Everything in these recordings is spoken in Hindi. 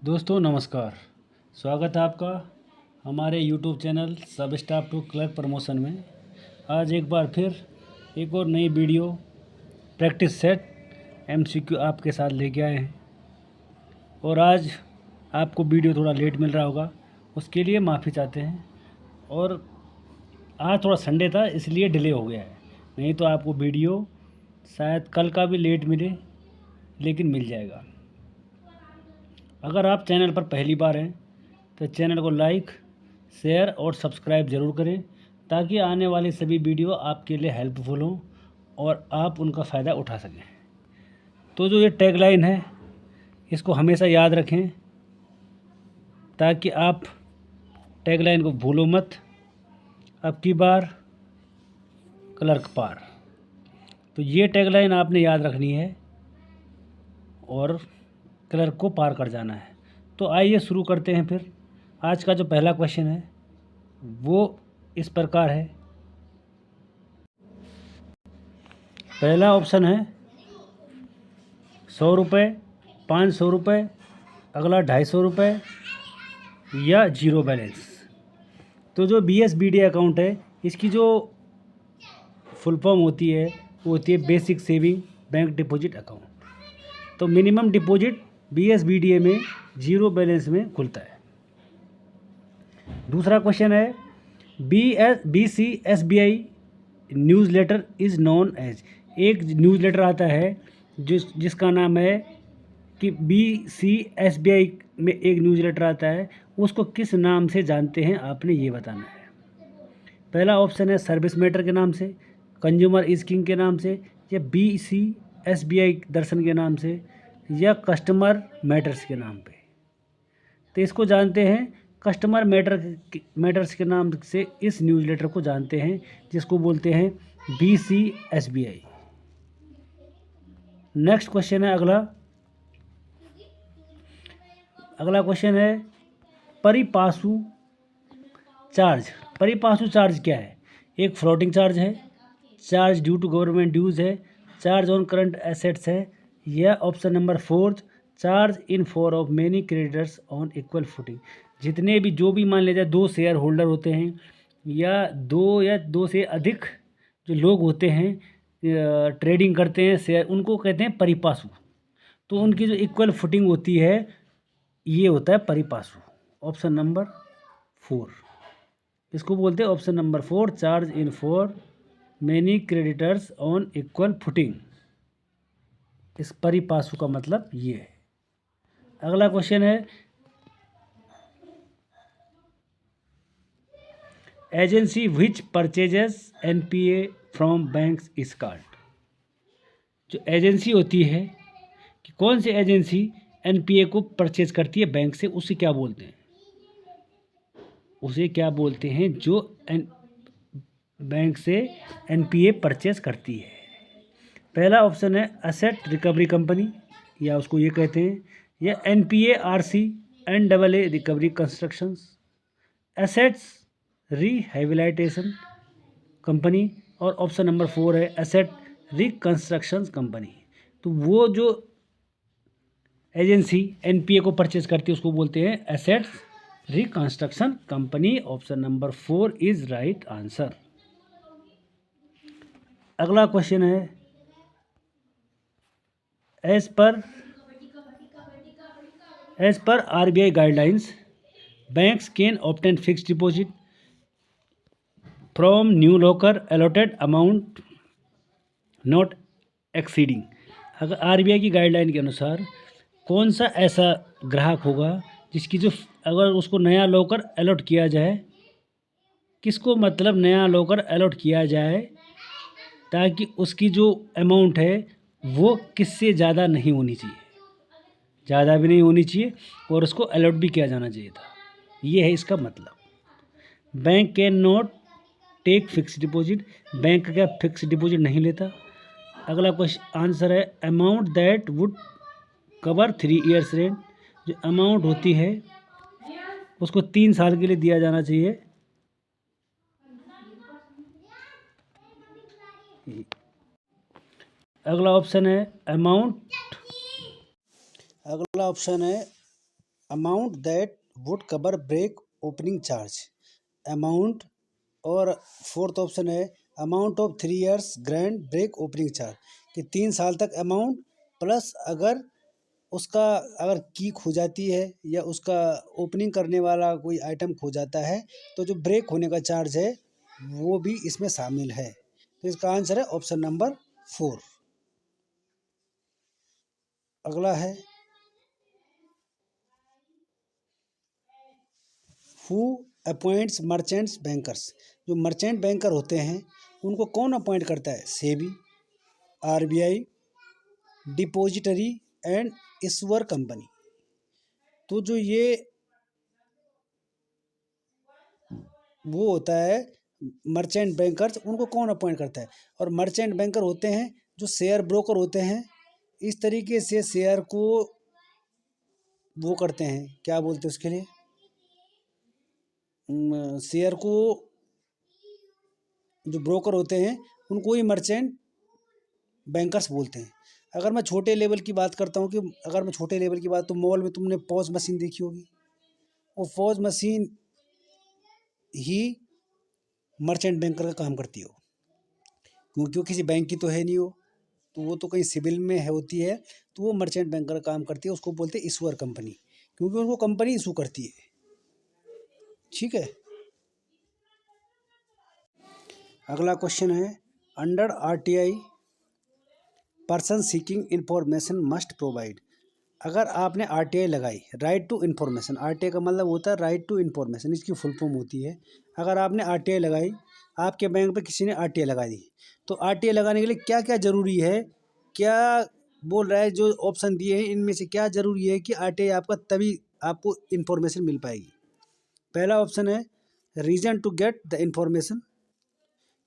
दोस्तों नमस्कार। स्वागत है आपका हमारे YouTube चैनल सब स्टाफ टू क्लर्क प्रमोशन में। आज एक बार फिर एक और नई वीडियो प्रैक्टिस सेट MCQ आपके साथ लेके आए हैं। और आज आपको वीडियो थोड़ा लेट मिल रहा होगा, उसके लिए माफ़ी चाहते हैं। और आज थोड़ा संडे था इसलिए डिले हो गया है, नहीं तो आपको वीडियो शायद कल का भी लेट मिले, लेकिन मिल जाएगा। अगर आप चैनल पर पहली बार हैं तो चैनल को लाइक, शेयर और सब्सक्राइब ज़रूर करें, ताकि आने वाली सभी वीडियो आपके लिए हेल्पफुल हों और आप उनका फ़ायदा उठा सकें। तो जो ये टैगलाइन है, इसको हमेशा याद रखें ताकि आप टैगलाइन को भूलो मत। अब की बार क्लर्क पार, तो ये टैगलाइन आपने याद रखनी है और क्लर्क को पार कर जाना है। तो आइए शुरू करते हैं फिर। आज का जो पहला क्वेश्चन है वो इस प्रकार है। पहला ऑप्शन है 100 रुपये, 500 रुपये, अगला 250 रुपये या जीरो बैलेंस। तो जो BSBD अकाउंट है, इसकी जो फुल फॉर्म होती है वो होती है basic saving bank deposit account. तो मिनिमम डिपॉजिट BSBD में जीरो बैलेंस में खुलता है। दूसरा क्वेश्चन है BCSBI newsletter is known as. एक न्यूज़लेटर आता है जिसका नाम है कि BCSBI में एक न्यूज़लेटर आता है, उसको किस नाम से जानते हैं आपने ये बताना है। पहला ऑप्शन है सर्विस मैटर के नाम से, कंज्यूमर इज किंग के नाम से, या BCSBI दर्शन के नाम से, या कस्टमर मैटर्स के नाम पे। तो इसको जानते हैं कस्टमर मैटर्स के नाम से इस न्यूज़लेटर को जानते हैं, जिसको बोलते हैं BCSBI। नेक्स्ट क्वेश्चन है अगला क्वेश्चन है परिपाशु चार्ज। परिपाशु चार्ज क्या है? एक फ्लोटिंग चार्ज है, चार्ज ड्यू टू गवर्नमेंट ड्यूज़ है, चार्ज ऑन करंट एसेट्स है, या option number 4 charge in for of many creditors on equal footing. जितने भी जो भी मान लीजिए 2 शेयर होल्डर होते हैं या दो से अधिक जो लोग होते हैं ट्रेडिंग करते हैं शेयर, उनको कहते हैं परिपाशु। तो उनकी जो इक्वल फुटिंग होती है ये होता है परिपाशु। ऑप्शन नंबर 4 इसको बोलते हैं। Option number 4 charge in for many creditors on equal footing. इस परिपाशु का मतलब ये है। अगला क्वेश्चन है agency which purchases NPA from banks is called. जो एजेंसी होती है कि कौन सी एजेंसी NPA को परचेज करती है बैंक से, उसे क्या बोलते हैं? उसे क्या बोलते हैं जो बैंक से NPA परचेज करती है? पहला ऑप्शन है एसेट रिकवरी कंपनी, या उसको ये कहते हैं, या NPA-RC NAA recovery constructions, assets rehabilitation company, और ऑप्शन नंबर 4 है एसेट रिकंस्ट्रक्शन कंपनी। तो वो जो एजेंसी NPA को परचेज करती है उसको बोलते हैं assets reconstruction company. Option number 4 is right answer. अगला क्वेश्चन है as per RBI guidelines banks can obtain fixed deposit from new locker allotted amount not exceeding. अगर RBI की गाइडलाइन के अनुसार कौन सा ऐसा ग्राहक होगा जिसकी जो अगर उसको नया लॉकर अलॉट किया जाए, किसको मतलब नया लॉकर अलॉट किया जाए, ताकि उसकी जो अमाउंट है वो किससे ज़्यादा नहीं होनी चाहिए, ज़्यादा भी नहीं होनी चाहिए, और उसको अलॉट भी किया जाना चाहिए था। ये है इसका मतलब। Bank can not take fix deposit, bank का फिक्स डिपॉजिट नहीं लेता। अगला क्वेश्चन आंसर है amount that would cover 3 years rent. जो अमाउंट होती है उसको 3 साल के लिए दिया जाना चाहिए। अगला ऑप्शन है amount that would cover break opening charge. Amount, और फोर्थ ऑप्शन है amount of 3 years grand break opening charge, कि 3 साल तक अमाउंट प्लस अगर उसका अगर की खो जाती है या उसका ओपनिंग करने वाला कोई आइटम खो जाता है तो जो ब्रेक होने का चार्ज है वो भी इसमें शामिल है। तो इसका आंसर है ऑप्शन नंबर 4। अगला है हु अपॉइंट्स मर्चेंट्स बैंकर्स। जो मर्चेंट बैंकर होते हैं उनको कौन अपॉइंट करता है? SEBI, RBI, depository and ensure company. तो जो ये वो होता है मर्चेंट बैंकर्स, उनको कौन अपॉइंट करता है? और मर्चेंट बैंकर होते हैं जो शेयर ब्रोकर होते हैं, इस तरीके से शेयर को वो करते हैं, क्या बोलते हैं उसके लिए, शेयर को जो ब्रोकर होते हैं उनको ही मर्चेंट बैंकर्स बोलते हैं। अगर मैं छोटे लेवल की बात करता हूँ, कि अगर मैं छोटे लेवल की बात, तो मॉल में तुमने पॉज मशीन देखी होगी, वो पॉज मशीन ही मर्चेंट बैंकर का काम करती हो, क्योंकि वो किसी बैंक की तो है नहीं, हो तो वो तो कहीं सिविल में है होती है, तो वो मर्चेंट बैंकर का काम करती है, उसको बोलते हैं इशूअर कंपनी, क्योंकि उनको कंपनी इशू करती है। ठीक है। अगला क्वेश्चन है under RTI person seeking information must provide. अगर आपने आरटीआई लगाई, राइट टू इन्फॉर्मेशन, आरटीआई का मतलब होता है राइट टू इन्फॉर्मेशन, इसकी फुल फॉर्म होती है। अगर आपने आरटीआई लगाई, आपके बैंक पे किसी ने आरटीआई लगा दी, तो आरटीआई लगाने के लिए क्या क्या ज़रूरी है, क्या बोल रहा है, जो ऑप्शन दिए हैं इनमें से क्या ज़रूरी है कि आरटीआई आपका तभी आपको इन्फॉर्मेशन मिल पाएगी। पहला ऑप्शन है reason to get the information,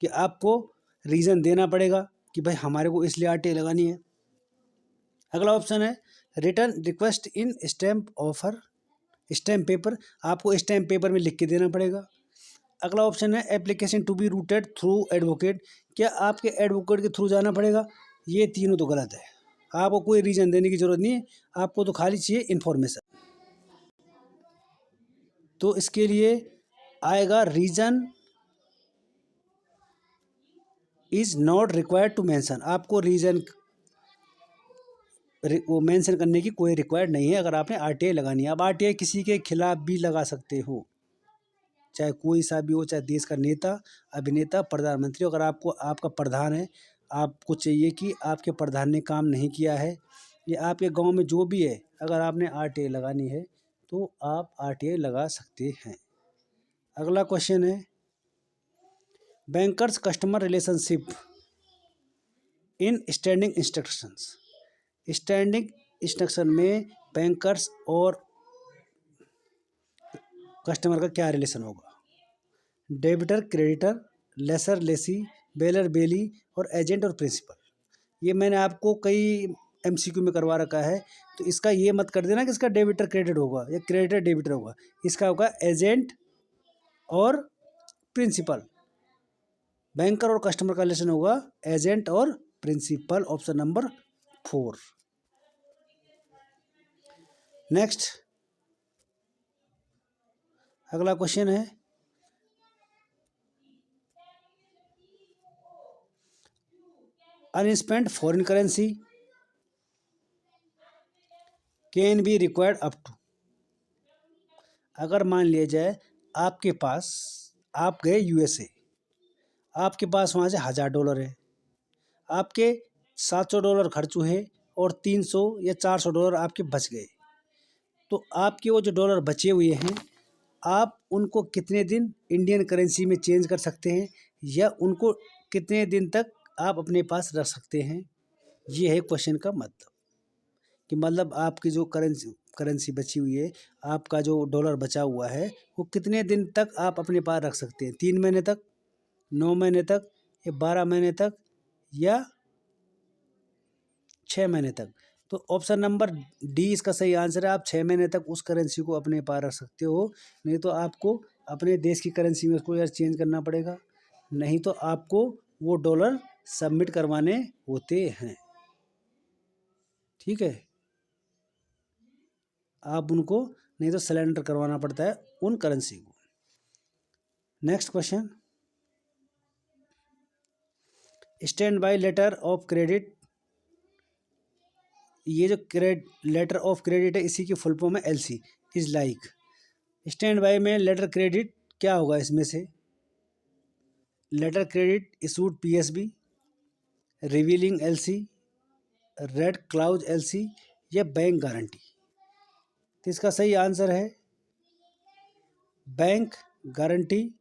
कि आपको रीज़न देना पड़ेगा कि भाई हमारे को इसलिए आरटीआई लगानी है। अगला ऑप्शन है return request in stamp offer, stamp paper, आपको स्टैम्प पेपर में लिख के देना पड़ेगा। अगला ऑप्शन है application to be routed through advocate, क्या आपके एडवोकेट के थ्रू जाना पड़ेगा? ये तीनों तो गलत है, आपको कोई रीज़न देने की ज़रूरत नहीं है, आपको तो खाली चाहिए इन्फॉर्मेशन। तो इसके लिए आएगा reason is not required to mention, आपको रीज़न वो मेंशन करने की कोई रिक्वायर्ड नहीं है अगर आपने आरटीआई लगानी है। अब आरटीआई किसी के खिलाफ भी लगा सकते हो, चाहे कोई सा भी हो, चाहे देश का नेता, अभिनेता, प्रधानमंत्री। अगर आपको आपका प्रधान है, आपको चाहिए कि आपके प्रधान ने काम नहीं किया है, या आपके गांव में जो भी है, अगर आपने आरटीआई लगानी है तो आप आरटीआई लगा सकते हैं। अगला क्वेश्चन है bankers customer relationship in standing instructions. Standing instruction में बैंकर्स और कस्टमर का क्या रिलेशन होगा? Debtor creditor, lessor lessee, bailor bailee, और एजेंट और प्रिंसिपल। ये मैंने आपको कई एमसीक्यू में करवा रखा है, तो इसका ये मत कर देना कि इसका डेबिटर क्रेडिट होगा या क्रेडिटर डेबिटर होगा, इसका होगा एजेंट और प्रिंसिपल। बैंकर और कस्टमर का रिलेशन होगा एजेंट और प्रिंसिपल, ऑप्शन नंबर 4। नेक्स्ट अगला क्वेश्चन है unspent foreign currency can be required up to. अगर मान लिया जाए आपके पास, आप गए यूएसए, आपके पास वहाँ से $1000 है, आपके $700 खर्च हुए और 300 या $400 आपके बच गए, तो आपके वो जो डॉलर बचे हुए हैं, आप उनको कितने दिन इंडियन करेंसी में चेंज कर सकते हैं, या उनको कितने दिन तक आप अपने पास रख सकते हैं? ये है क्वेश्चन का मतलब, कि मतलब आपकी जो करेंसी बची हुई है, आपका जो डॉलर बचा हुआ है, वो कितने दिन तक आप अपने पास रख सकते हैं? 3 महीने तक, 9 महीने तक, या 12 महीने तक, या 6 महीने तक? तो ऑप्शन नंबर डी इसका सही आंसर है। आप 6 महीने तक उस करेंसी को अपने पास रख सकते हो, नहीं तो आपको अपने देश की करेंसी में उसको यार चेंज करना पड़ेगा, नहीं तो आपको वो डॉलर सबमिट करवाने होते हैं। ठीक है, आप उनको नहीं तो सरेंडर करवाना पड़ता है उन करेंसी को। Next question, stand by letter of credit, ये जो लेटर ऑफ क्रेडिट है इसी की फुल फॉर्म है LC, is like. Stand by में लेटर क्रेडिट क्या होगा इसमें से? Letter credit issued PSB, revealing LC, red clause LC या बैंक गारंटी। तो इसका सही आंसर है बैंक गारंटी।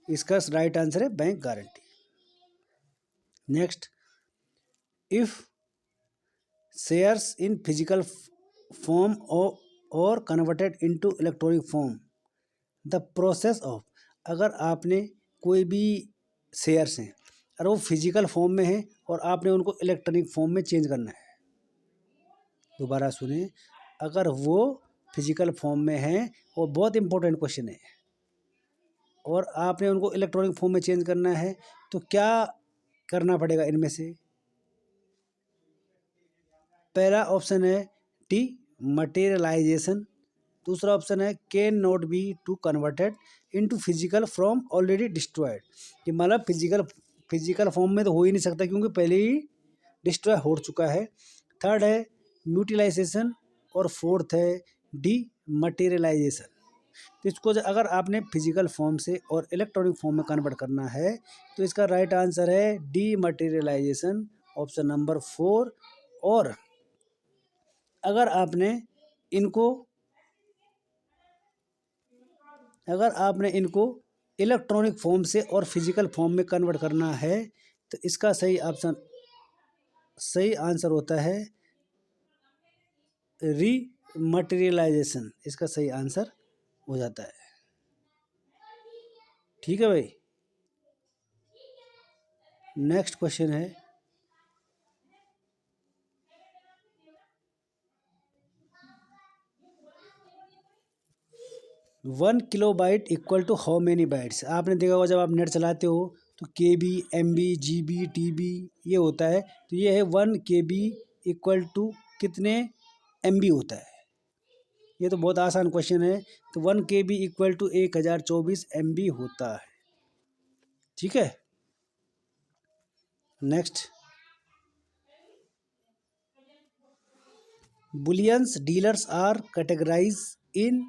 इसका राइट आंसर है bank guarantee. Next, if shares in physical form are converted into electronic form, the process of, अगर आपने कोई भी शेयर्स हैं और वो फिजिकल फॉर्म में है और आपने उनको इलेक्ट्रॉनिक फॉर्म में चेंज करना है, दोबारा सुने, अगर वो फिजिकल फॉर्म में है, और बहुत इंपॉर्टेंट क्वेश्चन है, और आपने उनको इलेक्ट्रॉनिक फॉर्म में चेंज करना है, तो क्या करना पड़ेगा इनमें से? पहला ऑप्शन है टी, मटेरियलाइजेशन। दूसरा ऑप्शन है can not be to converted into physical from already destroyed, कि मतलब फिजिकल फॉर्म में तो हो ही नहीं सकता क्योंकि पहले ही डिस्ट्रॉय हो चुका है। थर्ड है म्यूटिलाइजेशन और फोर्थ है डी, मटेरियलाइजेशन। तो इसको अगर आपने फिजिकल फॉर्म से और इलेक्ट्रॉनिक फॉर्म में कन्वर्ट करना है तो इसका राइट आंसर है डी, मटेरियलाइजेशन, ऑप्शन नंबर 4। और अगर आपने इनको इलेक्ट्रॉनिक फॉर्म से और फिजिकल फॉर्म में कन्वर्ट करना है तो इसका सही आंसर होता है रीमटेरियलाइजेशन। इसका सही आंसर हो जाता है। ठीक है भाई। नेक्स्ट क्वेश्चन है, 1 kilobyte equal to how many bytes. आपने देखा होगा जब आप नेट चलाते हो तो KB, MB, GB, TB ये होता है, तो ये है 1 KB इक्वल टू कितने MB होता है। ये तो बहुत आसान क्वेश्चन है। तो 1 KB इक्वल टू 1024 MB होता है। ठीक है। Next, bullions dealers are categorise in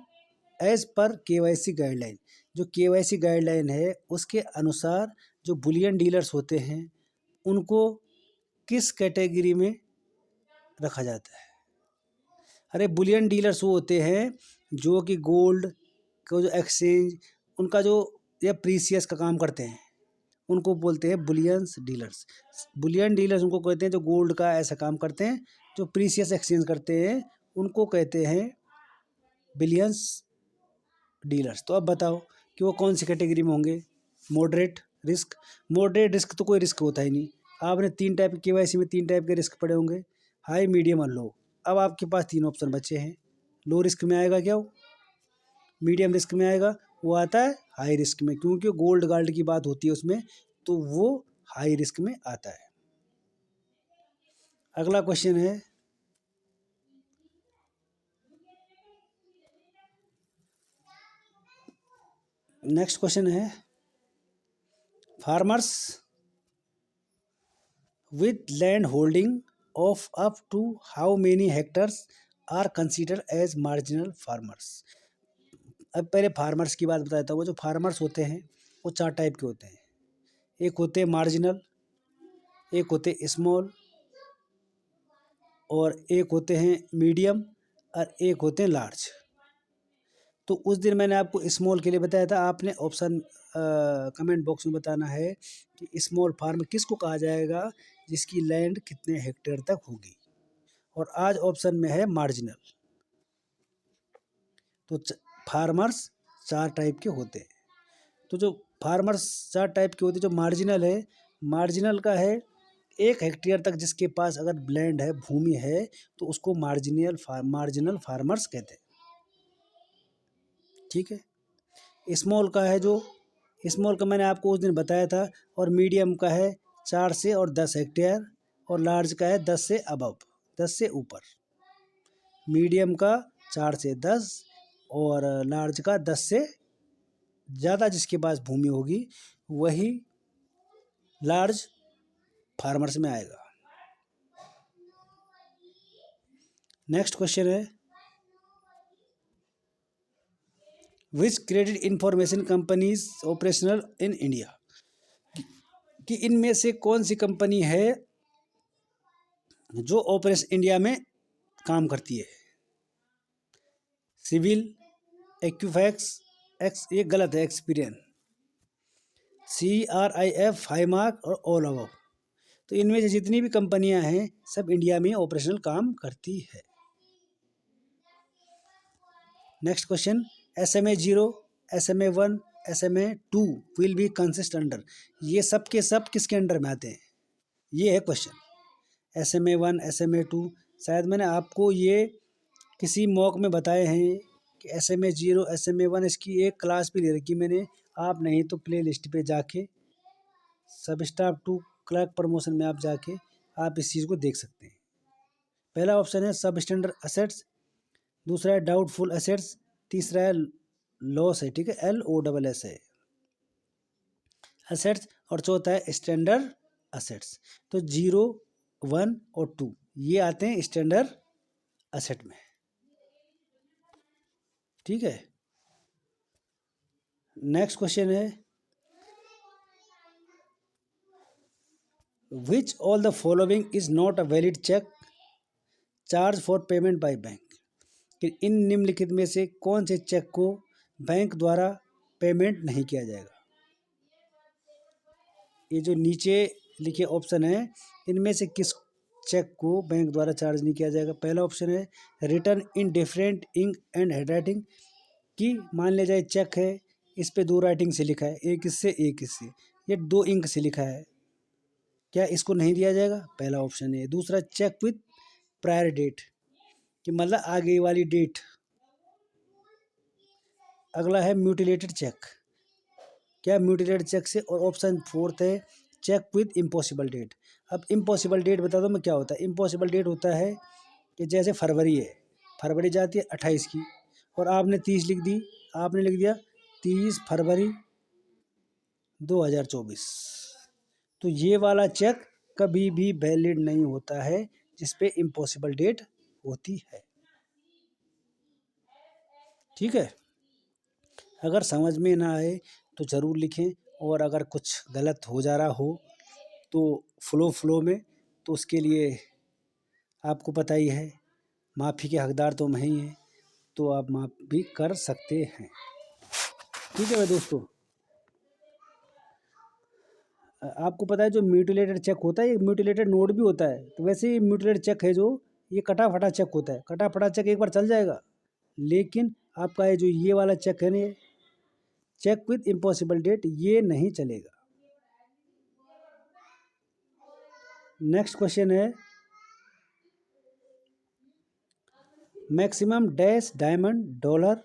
as per KYC guideline. जो KYC गाइडलाइन है उसके अनुसार जो बुलियन डीलर्स होते हैं उनको किस कैटेगरी में रखा जाता है? अरे बुलियन डीलर्स वो होते हैं जो कि गोल्ड का जो एक्सचेंज, उनका जो या प्रीसियस का काम करते हैं, उनको बोलते हैं बुलियंस डीलर्स। बुलियन डीलर्स उनको कहते हैं जो गोल्ड का ऐसा काम करते हैं, जो प्रीसियस एक्सचेंज करते हैं उनको कहते हैं बुलियंस डीलर्स। तो अब बताओ कि वो कौन सी कैटेगरी में होंगे? मॉडरेट रिस्क तो कोई रिस्क होता ही नहीं। आपने 3 टाइप के KYC में 3 टाइप के रिस्क पड़े होंगे, हाई, मीडियम और लो। अब आपके पास 3 ऑप्शन बचे हैं। लो रिस्क में आएगा क्या? वो मीडियम रिस्क में आएगा, वो आता है हाई रिस्क में, क्योंकि गोल्ड की बात होती है उसमें, तो वो हाई रिस्क में आता है। अगला क्वेश्चन है, नेक्स्ट क्वेश्चन है, farmers with land holding of up to how many hectares are considered as marginal farmers. अब पहले फार्मर्स की बात बताता हूँ। वो जो फार्मर्स होते हैं वो 4 टाइप के होते हैं। एक होते हैं मार्जिनल, एक होते स्मॉल, और एक होते हैं मीडियम, और एक होते हैं लार्ज। तो उस दिन मैंने आपको स्मॉल के लिए बताया था, आपने ऑप्शन कमेंट बॉक्स में बताना है कि स्मॉल फार्म किसको कहा जाएगा, जिसकी लैंड कितने हेक्टेयर तक होगी। और आज ऑप्शन में है मार्जिनल। तो फार्मर्स 4 टाइप के होते हैं। तो जो फार्मर्स 4 टाइप के होते हैं, जो मार्जिनल है, मार्जिनल का है 1 हेक्टेयर तक जिसके पास अगर लैंड है, भूमि है, तो उसको मार्जिनल फार्मर्स कहते हैं। ठीक है। स्मॉल का है, जो स्मॉल का मैंने आपको उस दिन बताया था। और मीडियम का है 4 से और 10 हेक्टेयर, और लार्ज का है 10 से अबव, 10 से ऊपर। मीडियम का 4 से 10, और लार्ज का 10 से ज़्यादा जिसके पास भूमि होगी वही लार्ज फार्मर्स में आएगा। नेक्स्ट क्वेश्चन है, which credit information companies operational in India, कि इनमें से कौन सी कंपनी है जो ऑपरेशन इंडिया में काम करती है। सिविल, एक्यूफैक्स, ये गलत है, एक्सपीरियन, CRIF, हाईमार्क और ऑल अबव। तो इनमें से जितनी भी कंपनियां हैं सब इंडिया में ऑपरेशनल काम करती है। Next question, SMA 0, SMA 1, SMA 2 will be consist under, ये सब के सब किसके अंडर में आते हैं, ये है क्वेश्चन। SMA 1, SMA 2, शायद मैंने आपको ये किसी मॉक में बताए हैं कि SMA 0, SMA 1 इसकी एक क्लास भी ले रखी मैंने, आप नहीं तो प्ले लिस्ट पर जाके सब स्टाफ टू क्लर्क प्रमोशन में आप जाके आप इस चीज़ को देख सकते हैं। पहला ऑप्शन है सब स्टैंडर्ड असेट्स, दूसरा है डाउटफुल असेट्स, तीसरा है लॉस है, ठीक है, LOSS है असेट्स, और चौथा है स्टैंडर्ड असेट्स। तो 0, 1 और 2 ये आते हैं स्टैंडर्ड असेट में, ठीक है। नेक्स्ट क्वेश्चन है, which all the following is not a valid check charge for payment by bank, कि इन निम्नलिखित में से कौन से चेक को बैंक द्वारा पेमेंट नहीं किया जाएगा। ये जो नीचे लिखे ऑप्शन है इनमें से किस चेक को बैंक द्वारा चार्ज नहीं किया जाएगा। पहला ऑप्शन है return in different ink and handwriting, कि मान लिया जाए चेक है, इस पे 2 राइटिंग से लिखा है, एक इससे एक इससे, ये 2 इंक से लिखा है, क्या इसको नहीं दिया जाएगा, पहला ऑप्शन है। दूसरा चेक विथ प्रायर डेट, कि मतलब आगे वाली डेट। अगला है म्यूटिलेटेड चेक, क्या म्यूटिलेटेड चेक से, और ऑप्शन फोर्थ है चेक विथ इम्पॉसिबल डेट। अब इम्पॉसिबल डेट बता दो मैं क्या होता है। इम्पॉसिबल डेट होता है कि जैसे फरवरी है, फरवरी जाती है 28 की और आपने 30 लिख दी, आपने लिख दिया 30 फरवरी 2024, तो ये वाला चेक कभी भी वैलिड नहीं होता है जिस पे इम्पॉसिबल डेट होती है, ठीक है। अगर समझ में ना आए तो ज़रूर लिखें, और अगर कुछ गलत हो जा रहा हो तो फ्लो में, तो उसके लिए आपको पता ही है माफ़ी के हकदार तो हम ही हैं, तो आप माफ़ भी कर सकते हैं, ठीक है भाई दोस्तों। आपको पता है जो म्यूटिलेटेड चेक होता है, ये म्यूटिलेटेड नोट भी होता है, तो वैसे ही म्यूटिलेटेड चेक है जो ये कटा फटा चेक होता है। कटा फटा चेक एक बार चल जाएगा, लेकिन आपका ये जो ये वाला चेक है ना, ये चेक विथ इम्पॉसिबल डेट, ये नहीं चलेगा। नेक्स्ट क्वेश्चन है, maximum dash diamond dollar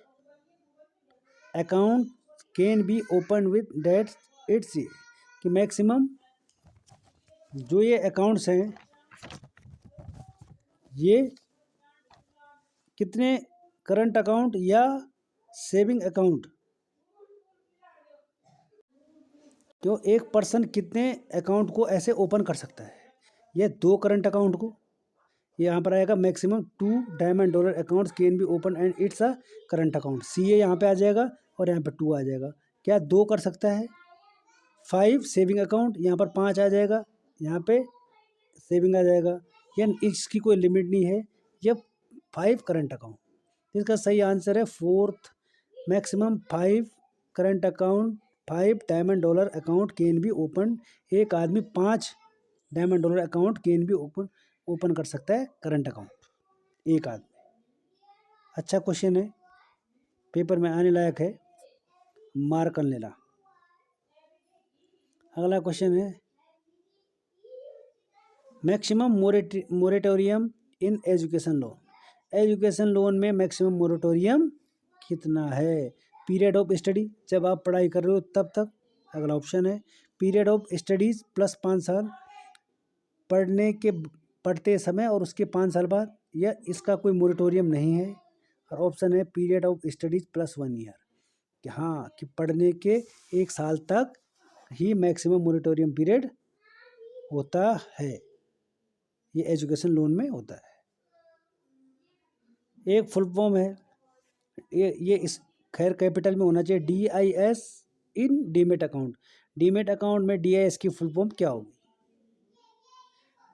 account can be open with date its, कि मैक्सिमम जो ये अकाउंट्स हैं ये कितने करंट अकाउंट या सेविंग अकाउंट, क्यों एक पर्सन कितने अकाउंट को ऐसे ओपन कर सकता है। ये 2 करंट अकाउंट को, ये यहाँ पर आएगा maximum 2 diamond dollar accounts can be open and it's a current account, CA यहाँ पे आ जाएगा और यहाँ पे 2 आ जाएगा। क्या 2 कर सकता है। 5 सेविंग अकाउंट, यहाँ पर 5 आ जाएगा, यहाँ पे सेविंग आ जाएगा, या इसकी कोई लिमिट नहीं है, ये 5 करंट अकाउंट। इसका सही आंसर है fourth, maximum 5 current account, 5 diamond dollar account can be open. एक आदमी 5 diamond dollar account can be open कर सकता है करंट अकाउंट, एक आदमी। अच्छा क्वेश्चन है, पेपर में आने लायक है, मार्क कर लेना। अगला क्वेश्चन है, maximum moratorium in education loan, education loan में मैक्सिमम मोरेटोरियम कितना है। पीरियड ऑफ स्टडी, जब आप पढ़ाई कर रहे हो तब तक। अगला ऑप्शन है पीरियड ऑफ स्टडीज़ प्लस 5 साल, पढ़ते समय और उसके 5 साल बाद, या इसका कोई मोरेटोरियम नहीं है। और ऑप्शन है period of studies plus 1 year, कि हाँ कि पढ़ने के 1 साल तक ही मैक्सिमम मोरेटोरियम पीरियड होता है, ये एजुकेशन लोन में होता है। एक फुल फॉर्म है, ये इस खैर कैपिटल में होना चाहिए, DIS इन डीमेट अकाउंट। डीमेट अकाउंट में DIS की फुल फॉर्म क्या होगी?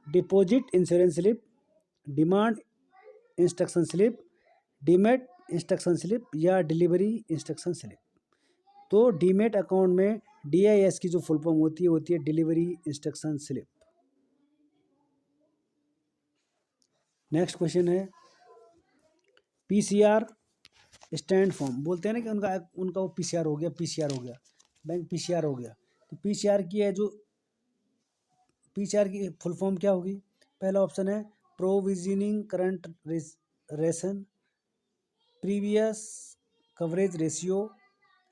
Deposit insurance slip, demand instruction slip, demat instruction slip या डिलीवरी इंस्ट्रक्शन स्लिप। तो डीमेट अकाउंट में DIS की जो फुल फॉर्म होती है delivery instruction slip. Next question है PCR स्टैंड फॉर्म, बोलते हैं ना कि उनका वो PCR हो गया, PCR हो गया, बैंक PCR हो गया। तो PCR की है जो PCR की फुल फॉर्म क्या होगी? पहला ऑप्शन है provisioning current ration, previous coverage ratio.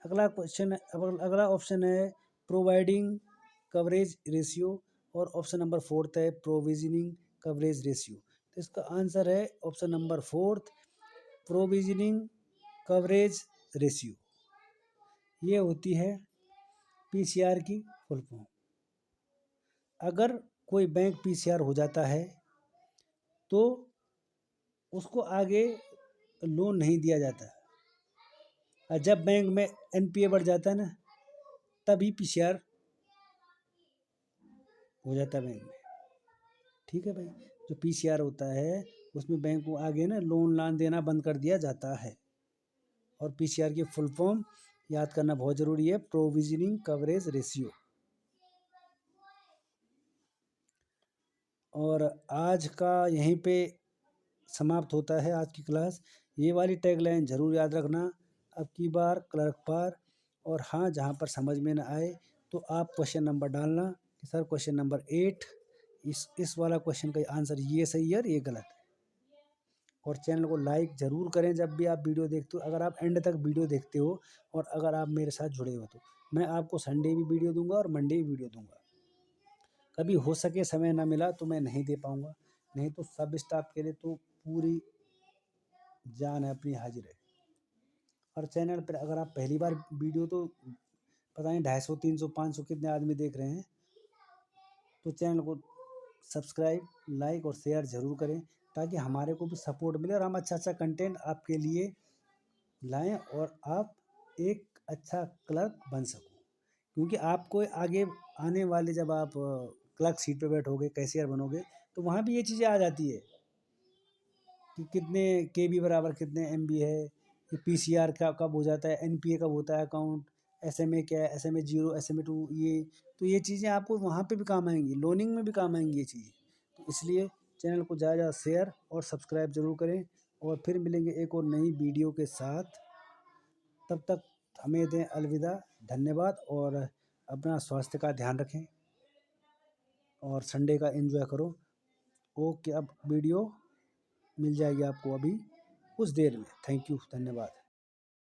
अगला ऑप्शन है प्रोवाइडिंग कवरेज रेशियो, और ऑप्शन नंबर 4 है प्रोविजनिंग कवरेज रेशियो। तो इसका आंसर है option number 4, provisioning coverage ratio. ये होती है PCR की फुल फॉर्म। अगर कोई बैंक PCR हो जाता है तो उसको आगे लोन नहीं दिया जाता, और जब बैंक में NPA बढ़ जाता है ना, तभी PCR हो जाता है बैंक में। ठीक है भाई, जो PCR होता है उसमें बैंक को आगे ना लोन देना बंद कर दिया जाता है। और PCR की फुल फॉर्म याद करना बहुत ज़रूरी है, प्रोविजनिंग कवरेज रेशियो। और आज का यहीं पे समाप्त होता है आज की क्लास। ये वाली टैगलाइन ज़रूर याद रखना अब की बार क्लर्क पार। और हाँ, जहाँ पर समझ में ना आए तो आप क्वेश्चन नंबर डालना कि सर क्वेश्चन नंबर 8 इस वाला क्वेश्चन का आंसर ये सही है और ये गलत है। और चैनल को लाइक ज़रूर करें जब भी आप वीडियो देखते हो। अगर आप एंड तक वीडियो देखते हो और अगर आप मेरे साथ जुड़े हो तो मैं आपको संडे भी वीडियो दूंगा और मंडे भी वीडियो दूंगा। कभी हो सके समय ना मिला तो मैं नहीं दे पाऊंगा, नहीं तो सब स्टाफ के लिए तो पूरी जान है अपनी हाजिर है। और चैनल पर अगर आप पहली बार वीडियो तो पता नहीं 250, 300, 500 कितने आदमी देख रहे हैं, तो चैनल को सब्सक्राइब, लाइक और शेयर ज़रूर करें ताकि हमारे को भी सपोर्ट मिले और हम अच्छा कंटेंट आपके लिए लाएं और आप एक अच्छा क्लर्क बन सको। क्योंकि आपको आगे आने वाले जब आप क्लर्क सीट पे बैठोगे, कैशियर बनोगे, तो वहाँ भी ये चीज़ें आ जाती है कि कितने KB बराबर कितने MB है, ये PCR का कब हो जाता है, NPA कब होता है अकाउंट, SMA क्या है, SMA 0, SMA 2, ये तो ये चीज़ें आपको वहाँ पे भी काम आएंगी, लोनिंग में भी काम आएंगी ये चीज़ें। तो इसलिए चैनल को ज़्यादा शेयर और सब्सक्राइब ज़रूर करें। और फिर मिलेंगे एक और नई वीडियो के साथ। तब तक हमें दें अलविदा, धन्यवाद। और अपना स्वास्थ्य का ध्यान रखें और संडे का एंजॉय करो। ओके, अब वीडियो मिल जाएगी आपको अभी कुछ देर में। थैंक यू, धन्यवाद।